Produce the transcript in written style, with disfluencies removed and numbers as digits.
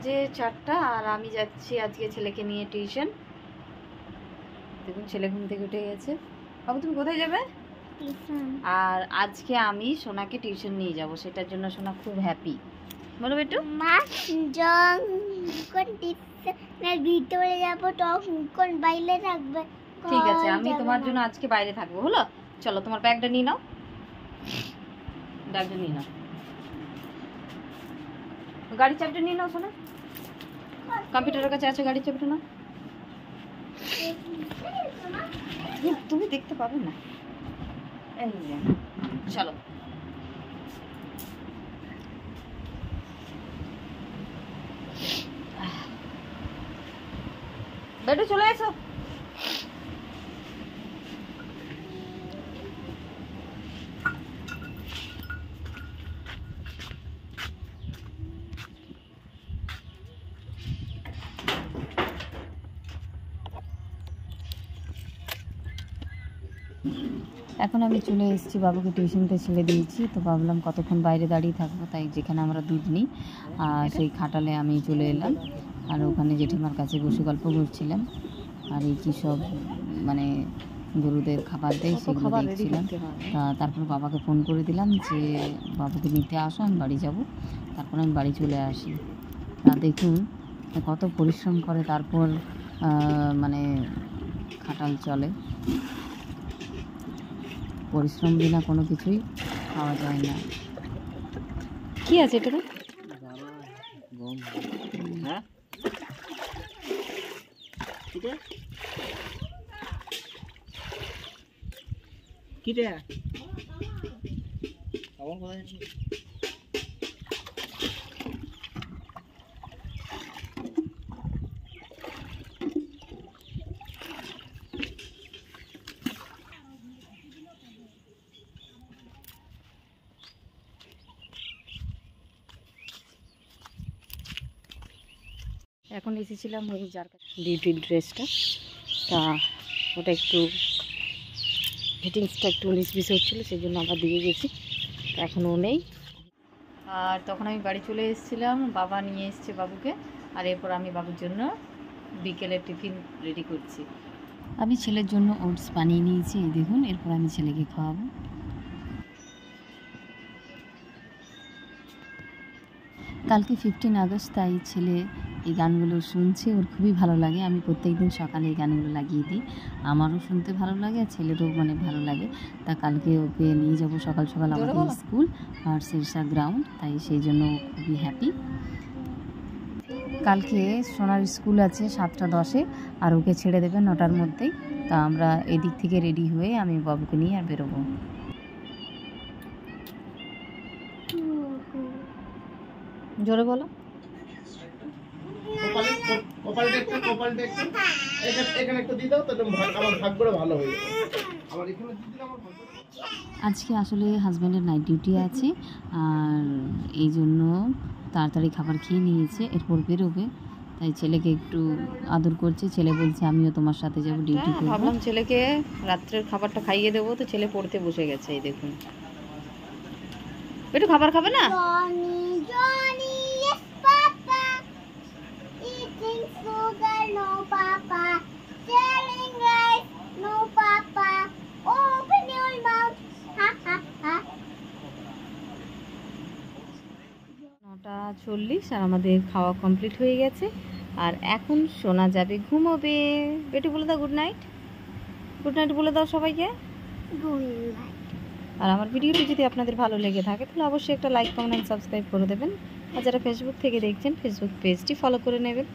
বাজে 4টা আর আমি যাচ্ছি আজকে ছেলেকে নিয়ে টিউশন। দেখুন ছেলে ঘুম থেকে উঠে গেছে। বাবু তুমি কোথায় যাবে? আর আজকে আমি সোনাকে টিউশন নিয়ে যাব, সেটার জন্য সোনা খুব হ্যাপি। বলো বেটু। ভিতরে যাব তখন বাইরে থাকবে। ঠিক আছে, আমি তোমার জন্য আজকে বাইরে থাকবো। হলো, চলো তোমার ব্যাগটা নিয়ে নাও, ব্যাগটা নিয়ে নাও, গাড়ির চাবিটা নিয়ে নাও সোনা। কম্পিউটারের কাছে আছে, গাড়ির চাবিটা নাও। তুমি দেখতে পাবে না। চলো বেটু চলে এসো। এখন আমি চলে এসেছি, বাবুকে টিউশনতে ছেড়ে দিয়েছি। তো ভাবলাম কতক্ষণ বাইরে দাঁড়িয়ে থাকবো, তাই যেখানে আমরা দুধ নিই সেই খাটালে আমি চলে এলাম। আর ওখানে জেঠিমার কাছে বসে গল্প করছিলাম। আর এই কী সব মানে গরুদের খাবার দেয় সেগুলো দেখছিলাম। তারপর বাবাকে ফোন করে দিলাম যে বাবুকে নিতে আসো, আমি বাড়ি যাব। তারপর আমি বাড়ি চলে আসি। দেখুন কত পরিশ্রম করে, তারপর মানে খাটাল চলে। পরিশ্রম বিনা কোনো কিছুই খাওয়া যায় না। কি আছে এটাতে? হ্যাঁ এখন এসেছিলাম ওই যার ডিউটির ড্রেসটা, তা ওটা একটু ফিটিংসটা একটু 19-20 হচ্ছিলো, সেই জন্য আবার দিয়ে গেছি। এখনও নেই। আর তখন আমি বাড়ি চলে এসেছিলাম, বাবা নিয়ে এসছে বাবুকে। আর এরপর আমি বাবুর জন্য বিকেলের টিফিন রেডি করছি। আমি ছেলের জন্য ওটস বানিয়ে নিয়েছি, এই দেখুন। এরপর আমি ছেলেকে খাওয়াবো। কালকে 15 আগস্ট, তাই ছেলে এই গানগুলো শুনছে, ওর খুবই ভালো লাগে। আমি প্রত্যেকদিন সকালে এই গানগুলো লাগিয়ে দিই, আমারও শুনতে ভালো লাগে আর ছেলেরও মানে ভালো লাগে। তা কালকে ওকে নিয়ে যাব সকাল সকাল আমাদের স্কুল আর শেরশা গ্রাউন্ড, তাই সেই জন্য খুবই হ্যাপি। কালকে সোনার স্কুল আছে 7টা 10-এ, আর ওকে ছেড়ে দেবে 9টার মধ্যেই। তা আমরা এদিক থেকে রেডি হয়ে আমি বাবুকে নিয়ে আর বেরোবো। জোরে বলো। আজকে আসলে হাজব্যান্ডের নাইট ডিউটি আছে, আর এই জন্য তাড়াতাড়ি খাবার খেয়ে নিয়েছে, এরপর বেরোবে। তাই ছেলেকে একটু আদর করছে। ছেলে বলছে আমিও তোমার সাথে যাবো ডিউটি করবো। ভাবলাম ছেলেকে রাত্রের খাবারটা খাইয়ে দেবো, তো ছেলে পড়তে বসে গেছে। এই দেখুন, একটু খাবার খাবে না? নটা 40 আর আমাদের খাওয়া কমপ্লিট হয়ে গেছে। আর এখন সোনা যাবে ঘুমোবে। বেটু বলে দাও গুড নাইট। গুড নাইট বলে দাও সবাইকে। Good night. আর আমার ভিডিওটি যদি আপনাদের ভালো লেগে থাকে তাহলে অবশ্যই একটা লাইক, কমেন্ট, সাবস্ক্রাইব করে দেবেন। আর যারা ফেসবুক থেকে দেখছেন ফেসবুক পেজটি ফলো করে নেবেন।